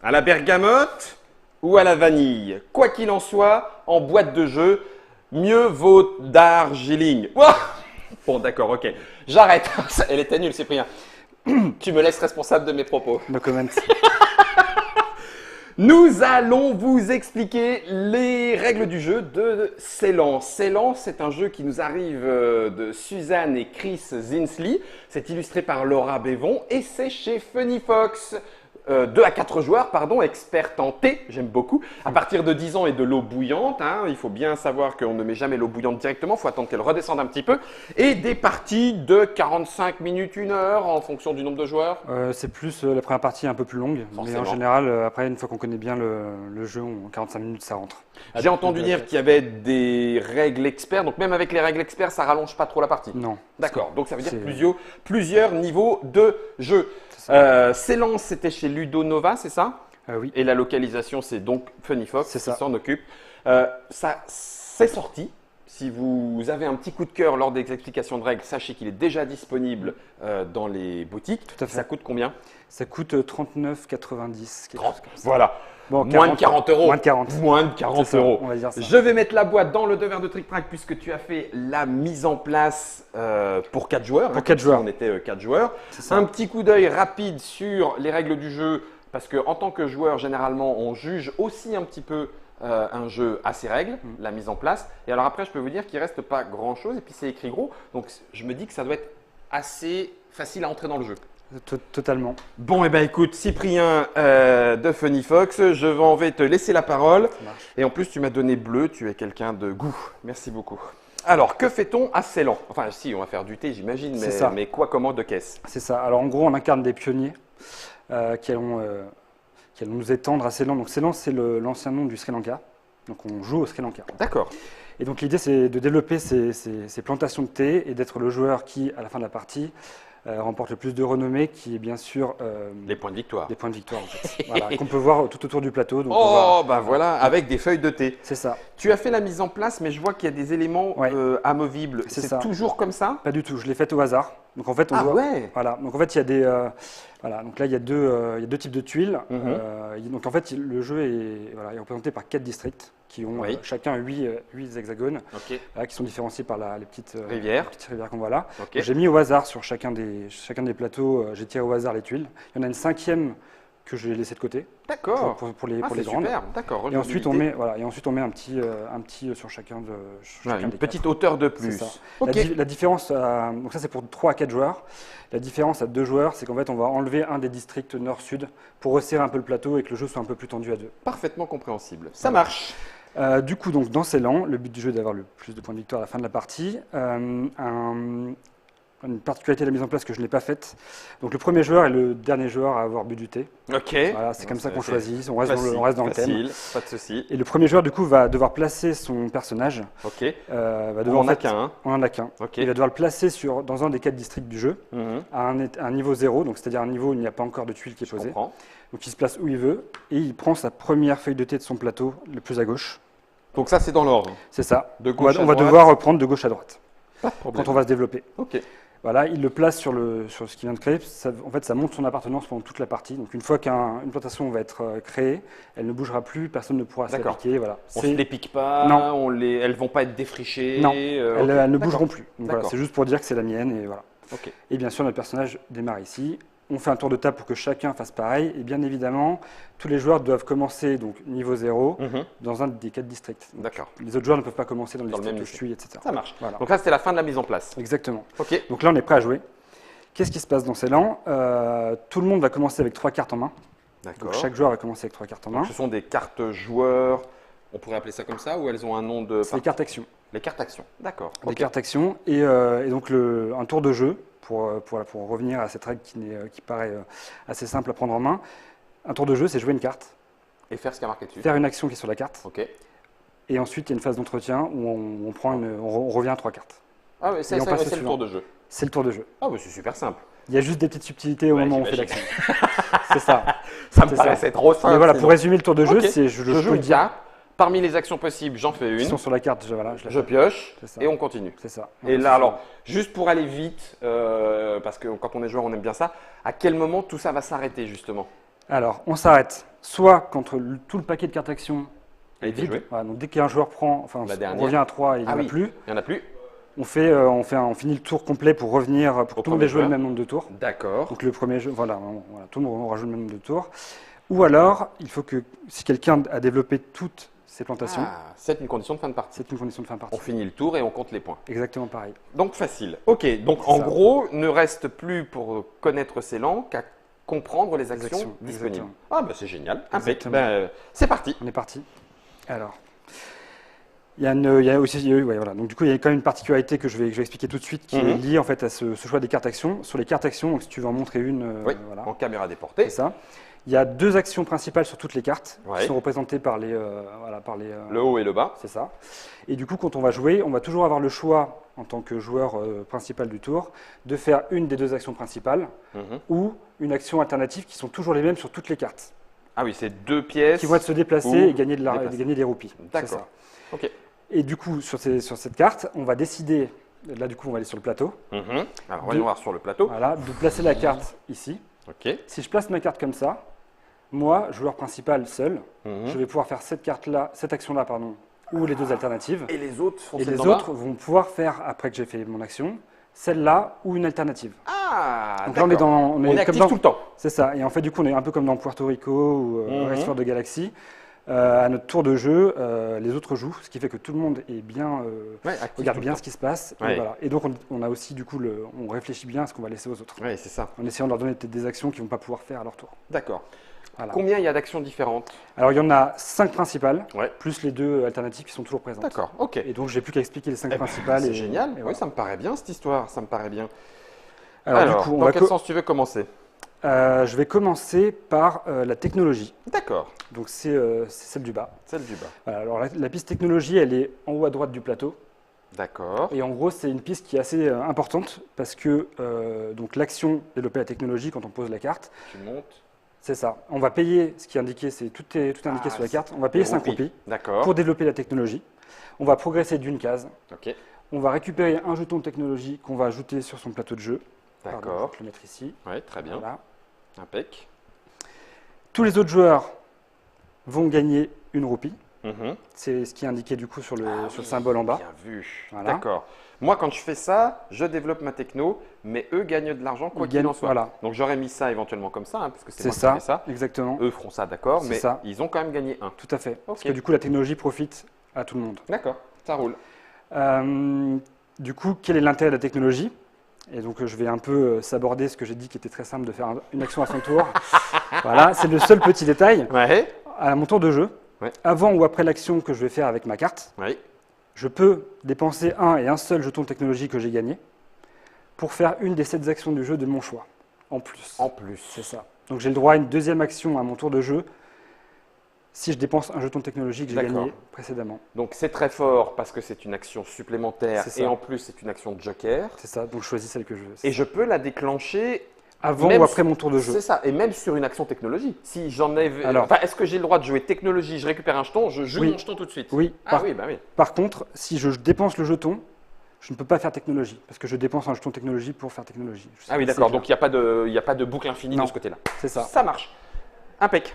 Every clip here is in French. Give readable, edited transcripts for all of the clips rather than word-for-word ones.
À la bergamote ou à la vanille? Quoi qu'il en soit, en boîte de jeu, mieux vaut Darjeeling. Ouah, bon, d'accord, ok. J'arrête. Elle était nulle, Cyprien. Tu me laisses responsable de mes propos. No comment. Nous allons vous expliquer les règles du jeu de Ceylan. Ceylan, c'est un jeu qui nous arrive de Suzanne et Chris Zinsley. C'est illustré par Laura Bévon et c'est chez Funny Fox. 2 à 4 joueurs, pardon, experts en thé, j'aime beaucoup. À partir de 10 ans et de l'eau bouillante, hein, il faut bien savoir qu'on ne met jamais l'eau bouillante directement, il faut attendre qu'elle redescende un petit peu. Et des parties de 45 minutes, 1 heure en fonction du nombre de joueurs. C'est plus la première partie est un peu plus longue, mais Forcément. en général, après, une fois qu'on connaît bien le jeu, en 45 minutes, ça rentre. J'ai entendu dire qu'il y avait des règles experts, donc même avec les règles experts, ça rallonge pas trop la partie. Non. D'accord, donc ça veut dire C'est- plusieurs niveaux de jeu. Ceylan, c'était chez Ludo Nova, c'est ça? Oui. Et la localisation, c'est donc Funny Fox C'est qui ça. s'en occupe. Ça, c'est sorti. Si vous avez un petit coup de cœur lors des explications de règles, sachez qu'il est déjà disponible dans les boutiques. Tout à fait. Ça coûte combien? Ça coûte 39,90. quelque chose comme ça. Voilà. Bon, Moins de 40 euros. Moins de 40. Moins de 40 C'est ça, euros. on va dire ça. Je vais mettre la boîte dans le 2 verres de Trick Track puisque tu as fait la mise en place pour 4 joueurs. Pour hein, 4 comme si joueurs. On était 4 joueurs. C'est ça. Un petit coup d'œil rapide sur les règles du jeu parce qu'en tant que joueur, généralement, on juge aussi un petit peu un jeu à ses règles, la mise en place. Et alors après, je peux vous dire qu'il ne reste pas grand-chose et puis c'est écrit gros. Donc je me dis que ça doit être assez facile à entrer dans le jeu. Totalement. Bon, et ben écoute, Cyprien de Funny Fox, je vais te laisser la parole. Ça marche. Et en plus, tu m'as donné bleu, tu es quelqu'un de goût. Merci beaucoup. Alors, que fait-on à Ceylan? Enfin, si, on va faire du thé, j'imagine, C'est ça. mais quoi, comment, de caisse? C'est ça. Alors en gros, on incarne des pionniers qui allons nous étendre à Ceylan. Donc Ceylan, c'est l'ancien nom du Sri Lanka. Donc on joue au Sri Lanka. D'accord. Et donc l'idée, c'est de développer ces plantations de thé et d'être le joueur qui, à la fin de la partie, remporte le plus de renommée, qui est bien sûr Les points de victoire. des points de victoire, en fait. Voilà, qu'on peut voir tout autour du plateau. Donc on va- Oh, ben voilà, avec des feuilles de thé. C'est ça. Tu as fait la mise en place, mais je vois qu'il y a des éléments Ouais. amovibles. C'est C'est ça. toujours comme ça? Pas du tout. Je l'ai fait au hasard. Donc en fait, on Ah doit- ouais. Voilà. Donc en fait, il y a des voilà. Donc là, il y a deux types de tuiles. Mhm. Donc en fait, le jeu est représenté par 4 districts qui ont Oui. chacun 8 hexagones Ok. qui sont différenciés par les petites Rivière. petites rivières qu'on voit là. Ok. Donc, j'ai mis au hasard sur chacun des plateaux. J'ai tiré au hasard les tuiles. Il y en a une 5e que j'ai laissée de côté D'accord. pour les Ah, pour les c'est grandes. super. D'accord. Et ensuite, on rejouabilité. met un petit sur chacun sur Ouais, chacun une des petite 4. hauteur de C'est plus. ça. Ok. La différence, donc ça c'est pour 3 à 4 joueurs. La différence à 2 joueurs, c'est qu'en fait on va enlever un des districts nord-sud pour resserrer un peu le plateau et que le jeu soit un peu plus tendu à 2. Parfaitement compréhensible. Ça marche. Du coup, donc, dans Ceylan, le but du jeu est d'avoir le plus de points de victoire à la fin de la partie. Une particularité de la mise en place que je n'ai pas faite. Donc le premier joueur est le dernier joueur à avoir bu du thé. Ok. Voilà, c'est comme ça qu'on choisit. On reste dans le thème. Facile, pas de souci. Et le premier joueur, du coup, va devoir placer son personnage. Ok. Va On devoir, en a qu'un. Hein. On en a qu'un. Ok. Il va devoir le placer dans un des 4 districts du jeu, Mhm. à un niveau 0, donc c'est-à-dire un niveau où il n'y a pas encore de tuile qui est Je posée. comprends. Donc il se place où il veut et il prend sa première feuille de thé de son plateau, le plus à gauche. Donc ça, c'est dans l'ordre. C'est ça. De gauche on à va droite. devoir reprendre de gauche à droite Pas de problème. quand on va se développer. Ok. Voilà, il le place sur ce qu'il vient de créer. En fait, ça montre son appartenance pendant toute la partie. Donc une fois qu'une plantation va être créée, elle ne bougera plus, personne ne pourra D'accord. s'appliquer. Voilà. On ne les pique pas. Non. Elles vont pas être défrichées. Non, ok. elles ne D'accord. bougeront plus. Donc voilà, D'accord. c'est juste pour dire que c'est la mienne et voilà. Ok. Et bien sûr, notre personnage démarre ici. On fait un tour de table pour que chacun fasse pareil. Et bien évidemment, tous les joueurs doivent commencer donc niveau 0 Mhm. dans un des 4 districts. D'accord. Les autres joueurs ne peuvent pas commencer dans le Dans le district même où je suis, etc. Ça marche. Voilà. Donc là, c'était la fin de la mise en place. Exactement. Ok. Donc là, on est prêt à jouer. Qu'est-ce qui se passe dans Ceylan? Tout le monde va commencer avec 3 cartes en main. D'accord. Donc chaque joueur va commencer avec 3 cartes en main. Donc, ce sont des cartes joueurs. On pourrait appeler ça comme ça ou elles ont un nom de. C'est les cartes actions. Les cartes actions. D'accord. Des Ok. cartes actions. Et donc un tour de jeu, pour revenir à cette règle qui paraît assez simple à prendre en main. Un tour de jeu, c'est jouer une carte, Et faire ce qui a marqué dessus. faire une action qui est sur la carte, Ok. et ensuite il y a une phase d'entretien où on revient à 3 cartes. Ah, mais c'est Et on passe au le suivant. tour de jeu. C'est le tour de jeu. Ah, mais c'est super simple. Il y a juste des petites subtilités au Ouais, moment où on fait j'imagine. l'action. C'est ça. Ça me C'est paraissait trop simple. Mais voilà, sinon. pour résumer le tour de jeu, Ok. c'est Je je joue peux une le dire. carte. Parmi les actions possibles, j'en fais Qui une. sont sur la carte, voilà, je la Je fais. pioche C'est ça. et on continue. C'est ça. Et On là, passe alors, juste pour aller vite, parce que quand on est joueur, on aime bien ça, à quel moment tout ça va s'arrêter justement? Alors, on s'arrête soit quand tout le paquet de cartes actions A est été vide. joué. Voilà, donc dès qu'un joueur prend, enfin, La on dernière. revient à 3 et il n'y Ah en a oui, plus, il n'y en a plus. on finit le tour complet pour revenir, pour Au que tout le monde premier ait joué le joueur. même nombre de tours. D'accord. Donc le premier jeu, voilà, tout le monde aura joué le même nombre de tours. Ou alors, il faut que si quelqu'un a développé toutes ses plantations, Ah, c'est une condition de fin de partie. c'est une condition de fin de partie. On finit le tour et on compte les points. Exactement pareil. Donc facile. Ok, donc C'est en ça. gros, ne reste plus pour connaître ces langues qu'à comprendre les actions, actions, disponibles. exactement. Ah bah c'est génial. Impec. Exactement. Ben, c'est parti. On est parti. Alors, il y a aussi, ouais, voilà. Donc du coup, il y a quand même une particularité que je vais expliquer tout de suite qui est liée en fait à ce choix des cartes actions. Sur les cartes actions, donc si tu veux en montrer une, Oui, voilà, en caméra déportée. c'est ça. Il y a 2 actions principales sur toutes les cartes Ouais. qui sont représentées par les, Le haut et le bas. c'est ça. Et du coup, quand on va jouer, on va toujours avoir le choix, en tant que joueur principal du tour, de faire une des 2 actions principales Mhm. ou une action alternative qui sont toujours les mêmes sur toutes les cartes, Ah oui, c'est 2 pièces. qui vont être se déplacer ou et gagner, déplacer. gagner des roupies. C'est D'accord. ça. Ok. Et du coup, sur cette carte, on va décider, là du coup, on va aller sur le plateau, Mhm. Alors voyons voir sur le plateau. voilà, de placer la carte ici. Ok. Si je place ma carte comme ça, moi, joueur principal seul, Mhm. je vais pouvoir faire cette action-là, ou les 2 alternatives. Et les autres font Et celle les d'en bas autres vont pouvoir faire, après que j'ai fait mon action, celle-là ou une alternative. Ah, Donc là, on est, d'accord. dans, On est comme actif dans- tout le temps. C'est ça. Et en fait, du coup, on est un peu comme dans Puerto Rico ou Race for the Galaxy. À notre tour de jeu, les autres jouent, ce qui fait que tout le monde est bien, Ouais, actif regarde tout le bien temps. ce qui se passe. Ouais. Et, voilà. Et donc, on a aussi, du coup, on réfléchit bien à ce qu'on va laisser aux autres, Oui, c'est ça. en essayant de leur donner des actions qu'ils ne vont pas pouvoir faire à leur tour. D'accord. Voilà. Combien il y a d'actions différentes? Alors, il y en a 5 principales, Ouais. plus les 2 alternatives qui sont toujours présentes. D'accord, ok. Et donc, j'ai plus qu'à expliquer les 5 Eh ben, principales. c'est et- génial. et Oui, voilà. ça me paraît bien cette histoire. Ça me paraît bien. Alors, Alors, du coup, dans quel sens tu veux commencer? je vais commencer par la technologie. D'accord. Donc, c'est celle du bas. Celle du bas. Voilà, alors, la piste technologie, elle est en haut à droite du plateau. D'accord. Et en gros, c'est une piste qui est assez importante parce que donc l'action développer la technologie quand on pose la carte, Tu montes. c'est ça. On va payer ce qui est indiqué, tout est indiqué sur la carte. On va payer 5 roupies D'accord. pour développer la technologie. On va progresser d'une case. Ok. On va récupérer un jeton de technologie qu'on va ajouter sur son plateau de jeu. Pardon, je D'accord. vais le mettre ici. Oui, très bien. Voilà. Impec. Tous les autres joueurs vont gagner une roupie. Mhm. C'est ce qui est indiqué du coup sur le Ah oui, symbole en bas. Bien vu. Voilà. D'accord. Moi, quand je fais ça, je développe ma techno, mais eux gagnent de l'argent quoi Ils qu'il gagnent- en soit. voilà. Donc j'aurais mis ça éventuellement comme ça, hein, parce que c'est C'est moi qui ça, fais ça. exactement. Eux feront ça, d'accord, C'est mais ça. ils ont quand même gagné un. Tout à fait. Parce Ok. que du coup, la technologie profite à tout le monde. D'accord, ça roule. Du coup, quel est l'intérêt de la technologie? Et donc, je vais un peu s'aborder ce que j'ai dit qui était très simple de faire une action à son tour. Voilà, c'est le seul petit détail. Ouais. À mon tour de jeu, Ouais. avant ou après l'action que je vais faire avec ma carte, Oui. je peux dépenser un seul jeton de technologie que j'ai gagné pour faire une des 7 actions du jeu de mon choix, en plus. En plus. C'est ça. Donc, j'ai le droit à une deuxième action à mon tour de jeu si je dépense un jeton de technologie que j'ai D'accord. gagné précédemment. Donc c'est très fort parce que c'est une action supplémentaire C'est ça. et en plus c'est une action de joker. C'est ça, donc je choisis celle que je veux. Et je peux la déclencher Avant même ou après mon tour de jeu. C'est ça, et même sur une action technologie. Si j'en ai. Alors- Enfin, est-ce que j'ai le droit de jouer technologie, je récupère un jeton, je joue Oui. mon jeton tout de suite? Oui, Ah oui, bah oui. Par contre, si je dépense le jeton, je ne peux pas faire technologie, parce que je dépense un jeton technologie pour faire technologie. Je sais Ah oui, pas si d'accord. c'est Donc il n'y a pas de boucle infinie Non. de ce côté-là. clair. C'est ça. Ça marche. Impec.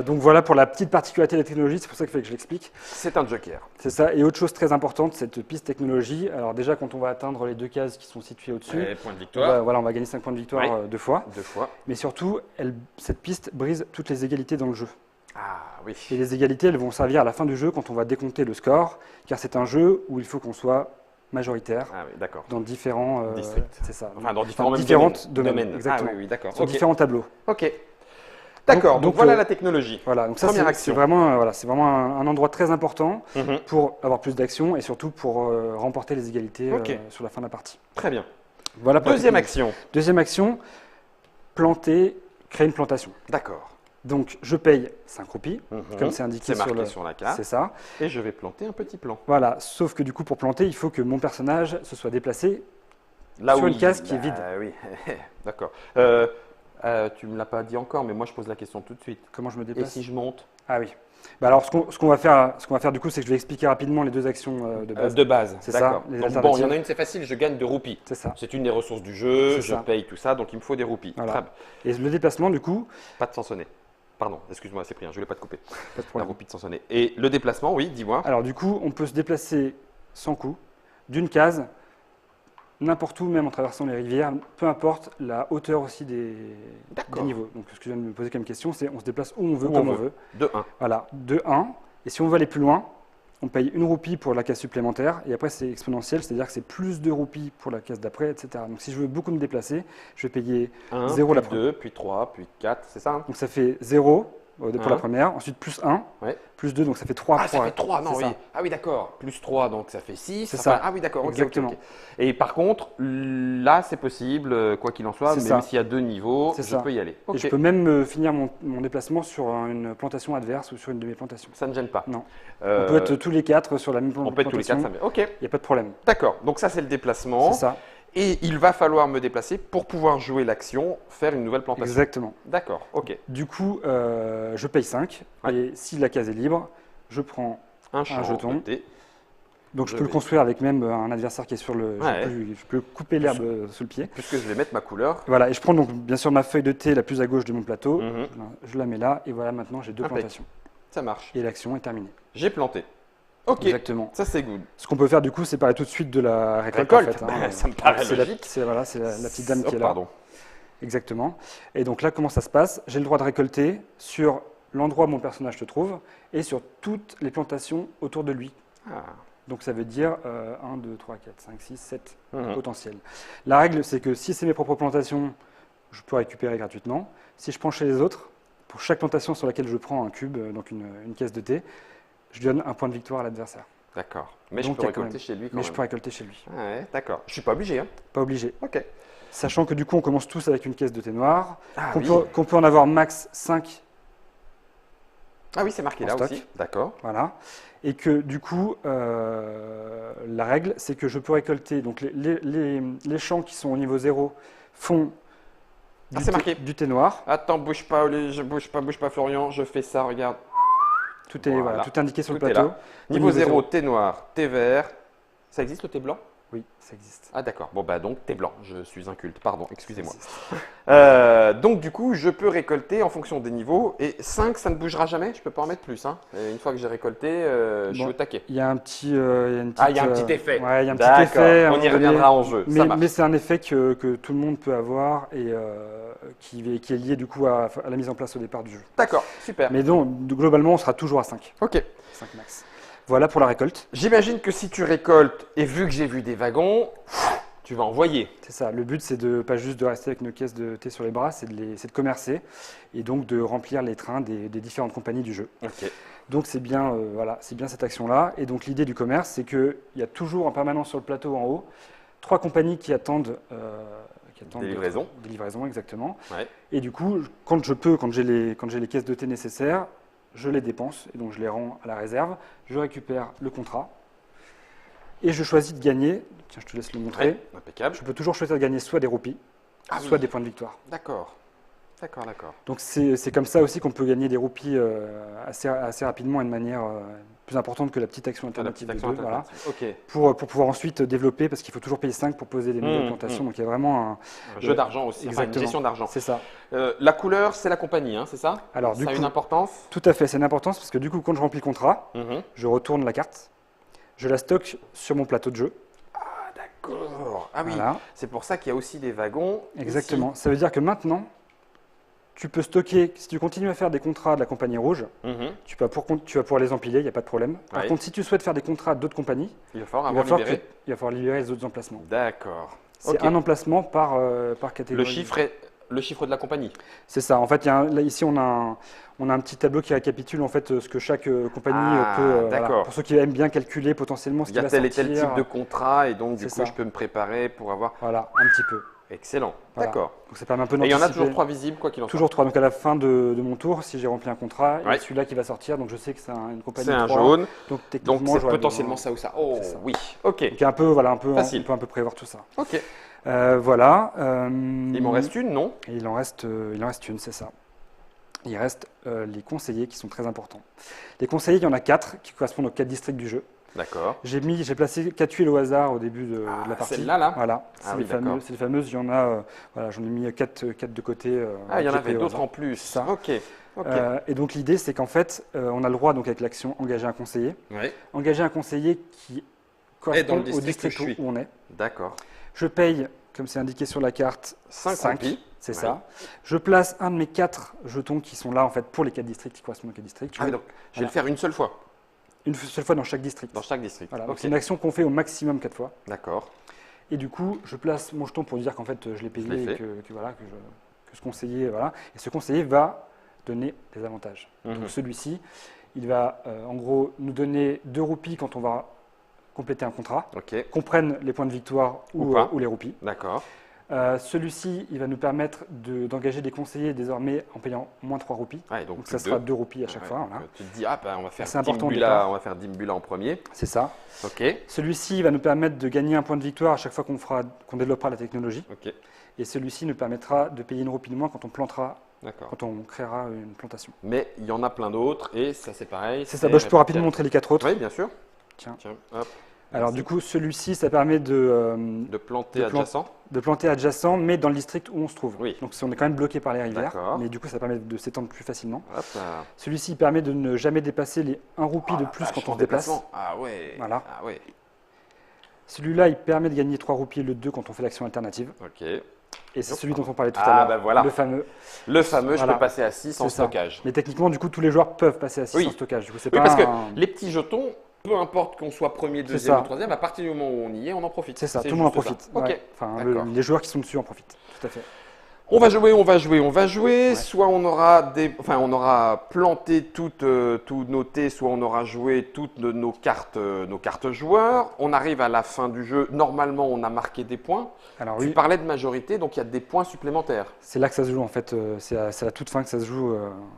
Donc voilà pour la petite particularité de la technologie, c'est pour ça qu'il fallait que je l'explique. C'est un joker. C'est ça. Et autre chose très importante, cette piste technologie. Alors déjà, quand on va atteindre les 2 cases qui sont situées au-dessus, Et point de victoire. on va gagner 5 points de victoire Oui. 2 fois. 2 fois. Mais surtout, cette piste brise toutes les égalités dans le jeu. Ah oui. Et les égalités, elles vont servir à la fin du jeu quand on va décompter le score, car c'est un jeu où il faut qu'on soit majoritaire Ah oui, d'accord. dans différents Districts. C'est ça. Enfin, dans différents différentes domaines. Exactement. Ah oui, d'accord. Sur Ok. différents tableaux. Ok. D'accord. Donc, donc, voilà la technologie. Voilà, donc ça Première c'est action. vraiment, c'est vraiment un endroit très important Mhm. pour avoir plus d'actions et surtout pour remporter les égalités Ok. sur la fin de la partie. Très bien. Voilà pour la Deuxième technologie. action. Deuxième action, planter, créer une plantation. D'accord. Donc je paye 5 roupies, Mhm. comme c'est indiqué C'est marqué sur, sur la carte. c'est ça. Et je vais planter un petit plan. Voilà, sauf que du coup pour planter, il faut que mon personnage se soit déplacé Là sur où une case qui est vide. Oui, d'accord. Tu me l'as pas dit encore, mais moi je pose la question tout de suite. Comment je me Et déplace? si je monte Ah oui. Bah alors, ce qu'on va faire du coup, c'est que je vais expliquer rapidement les deux actions de base. de base, C'est d'accord. ça, les Donc bon, il y alternatives. en a une, c'est facile, je gagne 2 roupies. C'est ça. C'est une des ressources du jeu, C'est je ça. paye tout ça, donc il me faut des roupies. Voilà. Très bien. Et le déplacement, du coup, Pas de Sansonnet. Pardon, excuse-moi, c'est pris, je voulais pas te couper. pas de La problème. roupie de Sansonnet. Et le déplacement, oui, dis-moi. Alors du coup, on peut se déplacer sans coût d'une case, n'importe où, même en traversant les rivières, peu importe la hauteur aussi des D'accord. niveaux. Donc ce que je viens de me poser comme question, c'est on se déplace où on veut, Où comme on on veut. De 1. Voilà, de 1. Et si on veut aller plus loin, on paye 1 roupie pour la case supplémentaire. Et après, c'est exponentiel, c'est-à-dire que c'est plus de roupies pour la case d'après, etc. Donc si je veux beaucoup me déplacer, je vais payer 1, 0 la puis première. 2, puis 3, puis 4, c'est ça hein? Donc ça fait 0 pour Un. la première, ensuite plus 1, Ouais. plus 2, donc ça fait 3. Ah, ça fait 3, non, C'est oui. ça. Ah oui, d'accord. Plus 3, donc ça fait 6. C'est ça. Ah oui, d'accord. ok, Exactement. ok. Et par contre, là, c'est possible, quoi qu'il en soit, C'est même ça. s'il y a 2 niveaux, C'est je ça. peux y aller. Et Ok. je peux même finir mon déplacement sur une plantation adverse ou sur une de mes plantations. Ça ne gêne pas. Non. Euh, On peut être tous les 4 sur la même on peut être tous les 4, plantation. ça me... Ok, Il n'y a pas de problème. d'accord. Donc ça, c'est le déplacement. C'est ça. Et il va falloir me déplacer pour pouvoir jouer l'action, faire une nouvelle plantation. Exactement. D'accord, ok. Du coup, je paye 5. Ouais. Et si la case est libre, je prends. Un champ jeton. de thé. Donc je Je peux le vais- construire avec même un adversaire qui est sur le. Ouais. Je peux couper l'herbe sous le pied. Puisque je vais mettre ma couleur. Voilà. Et je prends donc bien sûr ma feuille de thé la plus à gauche de mon plateau. Mhm. Je la mets là. Et voilà, maintenant j'ai 2 Impec. plantations. Ça marche. Et l'action est terminée. J'ai planté. Ok, Exactement. ça c'est good. Ce qu'on peut faire du coup, c'est parler tout de suite de la récolte. Récolte, en fait, hein. ça me paraît C'est logique. Voilà, c'est la petite dame qui est là. Pardon. Exactement. Et donc là, comment ça se passe? J'ai le droit de récolter sur l'endroit où mon personnage se trouve et sur toutes les plantations autour de lui. Ah. Donc ça veut dire 1, 2, 3, 4, 5, 6, 7 Mhm. potentiels. La règle, c'est que si c'est mes propres plantations, je peux récupérer gratuitement. Si je prends chez les autres, pour chaque plantation sur laquelle je prends un cube, donc une caisse de thé, je donne un point de victoire à l'adversaire. D'accord. Mais Donc, je peux il y a quand récolter même- chez lui quand Mais même. je peux récolter chez lui. Ah ouais, d'accord. Je suis pas obligé. Hein. Pas obligé. Ok. Sachant que du coup, on commence tous avec une caisse de thé noir, Ah qu'on oui. qu'on peut en avoir max 5. Ah oui, c'est marqué en là stock. aussi. D'accord. Voilà. Et que du coup, la règle, c'est que je peux récolter. Donc les champs qui sont au niveau 0 font Ah, c'est marqué. du thé noir. Attends, bouge pas, Oli, bouge pas, Florian. Je fais ça, regarde. Tout est, Voilà. voilà, tout est indiqué sur Tout le est plateau. là. Au Niveau 0, zéro. thé noir, thé vert. Ça existe le thé blanc? Oui, ça existe. Ah d'accord. Bon bah donc thé blanc. Je suis inculte. Pardon, excusez-moi. Ça existe. Donc du coup, je peux récolter en fonction des niveaux. Et 5, ça ne bougera jamais. Je peux pas en mettre plus. Hein. Et une fois que j'ai récolté, je suis Bon. au taquet. Il y a un petit, il y a une Ah, il y a un petite, petit effet. Ouais, il y a un petit D'accord. effet. à un On y moment donné. reviendra en jeu. Ça marche. Mais c'est un effet que tout le monde peut avoir et qui est lié du coup à la mise en place au départ du jeu. D'accord, super. Mais donc, globalement, on sera toujours à 5. Ok. 5 max. Voilà pour la récolte. J'imagine que si tu récoltes, et vu que j'ai vu des wagons, tu vas envoyer. C'est ça. Le but, c'est de pas juste de rester avec une caisse de thé sur les bras, c'est de commercer et donc de remplir les trains des différentes compagnies du jeu. Ok. Donc c'est bien, voilà, c'est bien cette action-là. Et donc l'idée du commerce, c'est qu'il y a toujours en permanence sur le plateau en haut 3 compagnies qui attendent, Des livraisons. Des livraisons, exactement. Ouais. Et du coup, quand j'ai les caisses de thé nécessaires, je les dépense et donc je les rends à la réserve. Je récupère le contrat et je choisis de gagner. Tiens, je te laisse le montrer. Ouais, impeccable. Je peux toujours choisir de gagner soit des roupies, Ah soit oui. des points de victoire. D'accord. D'accord. Donc c'est comme ça aussi qu'on peut gagner des roupies assez rapidement et de manière plus importante que la petite action T'as la alternative petite de action 2, voilà, alternative. Ok. pour pouvoir ensuite développer, parce qu'il faut toujours payer 5 pour poser des nouvelles plantations. Donc il y a vraiment Un jeu d'argent aussi. Enfin, une Exactement. gestion d'argent. C'est ça. La couleur, c'est la compagnie, hein, c'est ça? Alors, ça du a coup- une importance? Tout à fait, c'est une importance parce que du coup, quand je remplis le contrat, Mhm. je retourne la carte, je la stocke sur mon plateau de jeu. Ah d'accord. Ah oui. Voilà, C'est pour ça qu'il y a aussi des wagons. exactement. Ça veut dire que maintenant, tu peux stocker, si tu continues à faire des contrats de la compagnie rouge, Ici. Mhm. tu vas pouvoir les empiler, il n'y a pas de problème. Par Ouais. contre, si tu souhaites faire des contrats d'autres compagnies, Il va falloir il va avoir falloir, libéré. il va falloir libérer les autres emplacements. D'accord. C'est Ok. un emplacement par catégorie. Le chiffre de la compagnie. C'est ça. En fait, là, ici, on a un petit tableau qui récapitule en fait ce que chaque compagnie Ah, peut. Voilà. d'accord. Pour ceux qui aiment bien calculer potentiellement ce Il qui y a va tel et tel sortir. type de contrat et donc du C'est coup ça. je peux me préparer pour avoir. Voilà, un petit peu. Excellent. Voilà. D'accord. Donc ça permet un peu Et il y en a d'anticiper. toujours 3 visibles quoi qu'il en soit. Toujours 3. Donc à la fin de mon tour, si j'ai rempli un contrat, il y Ouais. a celui-là qui va sortir. Donc je sais que c'est une compagnie. C'est un 3. jaune. Donc techniquement, Donc c'est j'aurais potentiellement besoin- ça ou ça. Oh C'est ça. oui. Ok. Donc un peu, voilà, Facile. on peut un peu prévoir tout ça. Ok. Voilà. Il m'en reste une, non? Et il en reste une, c'est ça. Il reste les conseillers qui sont très importants. Les conseillers, il y en a 4 qui correspondent aux 4 districts du jeu. D'accord. J'ai placé 4 tuiles au hasard au début de la partie. Celle-là, là? Voilà, Ah c'est oui, d'accord. les fameuses. Il y en a, voilà, j'en ai mis 4 de côté. Ah, il y en j'ai avait pris au d'autres hasard. en plus. Ça. Ok. Ok. Et donc l'idée, c'est qu'en fait, on a le droit, donc avec l'action engager un conseiller, Ouais. engager un conseiller qui Et correspond dans le au district district où je suis. où on est. D'accord. Je paye, comme c'est indiqué sur la carte, 5 roupies. c'est Ouais. ça. Je place un de mes 4 jetons qui sont là en fait pour les 4 districts qui correspondent aux 4 districts. Ah oui, donc je vais le faire une seule fois Une seule fois dans chaque district. dans chaque district. Voilà, Ok. donc c'est une action qu'on fait au maximum 4 fois. D'accord. Et du coup, je place mon jeton pour dire qu'en fait, je l'ai payé Je l'ai et fait. que ce conseiller, voilà. Et ce conseiller va donner des avantages. Mhm. Donc celui-ci, il va en gros nous donner 2 roupies quand on va compléter un contrat, Ok. qu'on prenne les points de victoire Ou pas. ou les roupies. D'accord. Celui-ci, il va nous permettre d'engager des conseillers désormais en payant moins 3 roupies. Ouais, Donc plus ça sera deux. 2 roupies à chaque Ouais, fois. donc, Voilà. tu te dis, ah ben on va faire C'est important au Dimbula, départ. on va faire Dimbula en premier. C'est ça. Ok. Celui-ci va nous permettre de gagner un point de victoire à chaque fois qu'on développera la technologie. Ok. Et celui-ci nous permettra de payer une roupie de moins quand on plantera, D'accord. quand on créera une plantation. Mais il y en a plein d'autres et ça c'est pareil. C'est ça. Bah, je peux rapidement montrer les 4 autres. Oui, bien sûr. Tiens. Tiens, hop. Alors Merci. du coup, celui-ci, ça permet De planter de plan- adjacent. de planter adjacent, mais dans le district où on se trouve. Oui. Donc on est quand même bloqué par les rivières, D'accord. mais du coup, ça permet de s'étendre plus facilement. Hop là. Celui-ci permet de ne jamais dépasser les 1 roupie Ah, de la plus vache, quand on en se déplace. déplacement. Ah ouais. Voilà. Ah ouais. Celui-là, il permet de gagner 3 roupies le 2 quand on fait l'action alternative. Ok. Et c'est celui dont on parlait tout Ah, à l'heure, bah voilà. le fameux. Le fameux, je Voilà. peux passer à 6 en C'est ça. stockage. Mais techniquement, du coup, tous les joueurs peuvent passer à 6 Oui. en stockage. Du coup, c'est Oui, pas parce que un- les petits jetons, peu importe qu'on soit premier, deuxième ça. ou troisième, à partir du moment où on y est, on en profite. C'est ça, tout le monde en juste profite. ça. Ok. Ouais. Enfin, D'accord. les joueurs qui sont dessus en profitent. Tout à fait. On va jouer, on va jouer, on va jouer. Ouais. Soit on aura planté tout noté, soit on aura joué toutes nos cartes joueurs. On arrive à la fin du jeu. Normalement, on a marqué des points. Alors Tu oui, parlais de majorité, donc il y a des points supplémentaires. c'est là que ça se joue en fait. C'est à la toute fin que ça se joue.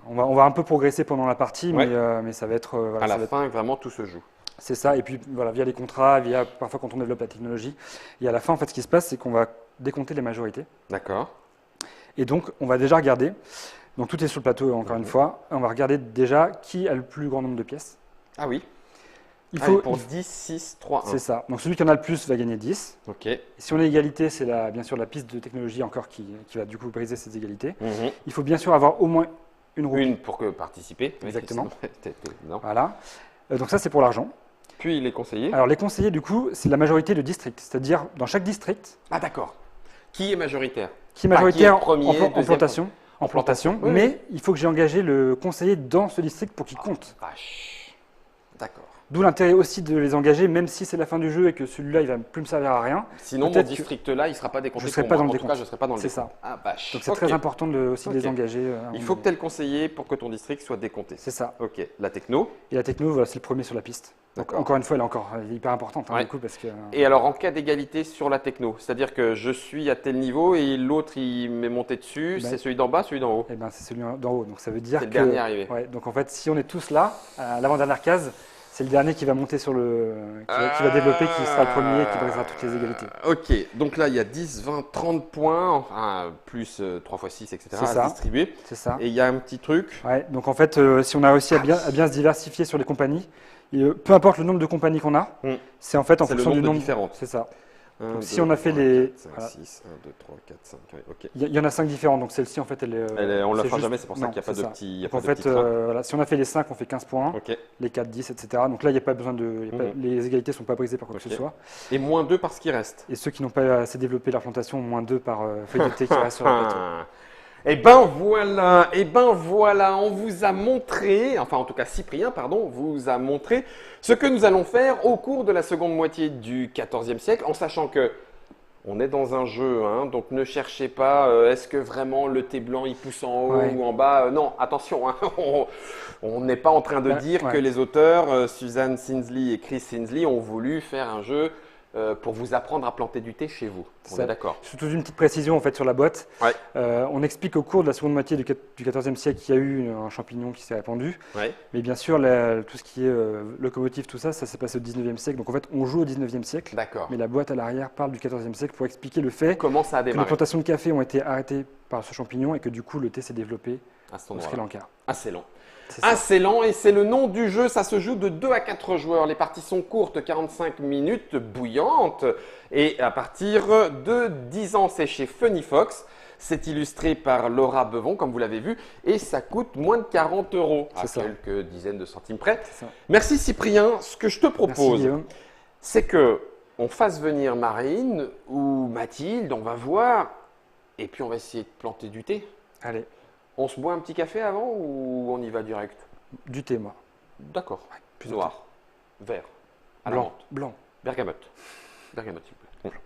On va un peu progresser pendant la partie, Ouais. mais ça va être. Voilà, À ça la va être- fin, vraiment, tout se joue. C'est ça. Et puis voilà, via les contrats, via parfois quand on développe la technologie. Et à la fin, en fait, ce qui se passe, c'est qu'on va décompter les majorités. D'accord. Et donc, on va déjà regarder. Donc tout est sur le plateau encore une fois. On va regarder déjà qui a le plus grand nombre de pièces. Ah oui. Il Ah, faut. et pour 10, 6, 3, 1. C'est ça. Donc celui qui en a le plus va gagner 10. Ok. Et si on a égalité, c'est bien sûr la piste de technologie encore qui va du coup briser ces égalités. Mhm. Il faut bien sûr avoir au moins une roue. Une pour que participer. Oui, Exactement. non. Voilà. Donc ça, c'est pour l'argent. Puis il est conseillé. Alors les conseillers, du coup, c'est la majorité de district. C'est-à-dire, dans chaque district, Ah d'accord. Qui est majoritaire? qui est Enfin, qui est majoritaire premier, en deuxième, plantation. En plantation. Oui, Mais il faut que j'ai engagé le conseiller dans ce district pour qu'il compte. Vache. D'accord. D'où l'intérêt aussi de les engager, même si c'est la fin du jeu et que celui-là, il va plus me servir à rien. Sinon, mon Peut-être que district-là, il ne sera pas décompté je serai pour pas moi. dans le En tout cas, décompte. je ne serai pas dans le C'est décompte. ça. Ah, vache. Donc c'est Ok. très important aussi de Ok. les engager. À un Il moment faut que tu donné. aies le conseiller pour que ton district soit décompté. C'est ça. Ok. La techno. Et la techno, voilà, c'est le premier sur la piste. Donc, D'accord. encore une fois, elle est encore hyper importante, hein, Ouais. du coup, parce que. Et alors, en cas d'égalité sur la techno, c'est-à-dire que je suis à tel niveau et l'autre, il m'est monté dessus, Ben- c'est celui d'en bas, celui d'en haut. Eh ben, c'est celui d'en haut. Donc ça veut dire C'est que. le dernier arrivé. Ouais, donc en fait, si on est tous là, à l'avant-dernière case, c'est le dernier qui va monter sur le. Qui va développer, qui sera le premier et qui brisera toutes les égalités. Ok, donc là il y a 10, 20, 30 points, enfin plus 3 x 6, etc. C'est à ça. distribuer. C'est ça. Et il y a un petit truc. Ouais, donc en fait, si on a réussi à bien se diversifier sur les compagnies, et, peu importe le nombre de compagnies qu'on a, Mm. c'est en fait en C'est le fonction nombre du de nombre. différentes. C'est ça. 1, si on a fait les- 5, voilà. 6, 1, 2, 3, 4, 5. Ok. Il y en a 5 différentes, donc celle-ci, en fait, elle est. On ne la c'est fera juste- jamais, c'est pour ça non, qu'il n'y a pas c'est de ça. petit. Il y a Donc pas en de fait, petit train. voilà, si on a fait les 5, on fait 15 points, Ok. les 4, 10, etc. Donc là, il n'y a pas besoin de. Les égalités ne sont pas brisées par quoi que Ok. ce soit. Et moins 2 parce qu'il reste. Et ceux qui n'ont pas assez développé leur plantation ont moins 2 par feuille de thé qui reste sur le plateau. Et ben voilà, on vous a montré, enfin en tout cas Cyprien, pardon, vous a montré ce que nous allons faire au cours de la seconde moitié du XIVe siècle, en sachant que on est dans un jeu, hein, donc ne cherchez pas, est-ce que vraiment le thé blanc il pousse en haut Ouais. ou en bas non, attention, hein, on n'est pas en train de Bah, dire ouais. que les auteurs, Suzanne Sinsley et Chris Sinsley, ont voulu faire un jeu pour vous apprendre à planter du thé chez vous. On est d'accord. Surtout une petite précision en fait sur la boîte. Ouais. On explique au cours de la seconde moitié du XIVe siècle qu'il y a eu un champignon qui s'est répandu. Ouais. Mais bien sûr, tout ce qui est locomotive, tout ça, ça s'est passé au XIXe siècle. Donc en fait, on joue au XIXe siècle. D'accord. Mais la boîte à l'arrière parle du XIVe siècle pour expliquer le fait Comment ça a que les démarré plantations de café ont été arrêtées par ce champignon et que du coup, le thé s'est développé à cet au Sri endroit-là? Lanka. Assez lent. C'est ça. Assez lent et c'est le nom du jeu, ça se joue de 2 à 4 joueurs. Les parties sont courtes, 45 minutes, bouillantes. Et à partir de 10 ans, c'est chez Funny Fox. C'est illustré par Laura Bevon, comme vous l'avez vu, et ça coûte moins de 40 €, à C'est ça. quelques dizaines de centimes près. C'est ça. Merci Cyprien. Ce que je te Merci propose, Guillaume. c'est que on fasse venir Marine ou Mathilde, on va voir, et puis on va essayer de planter du thé. Allez, On se boit un petit café avant ou on y va direct? du thé, moi. D'accord. Plus Noir, vert, à la Blanc. menthe, Blanc. bergamote. Bergamote, s'il vous plaît.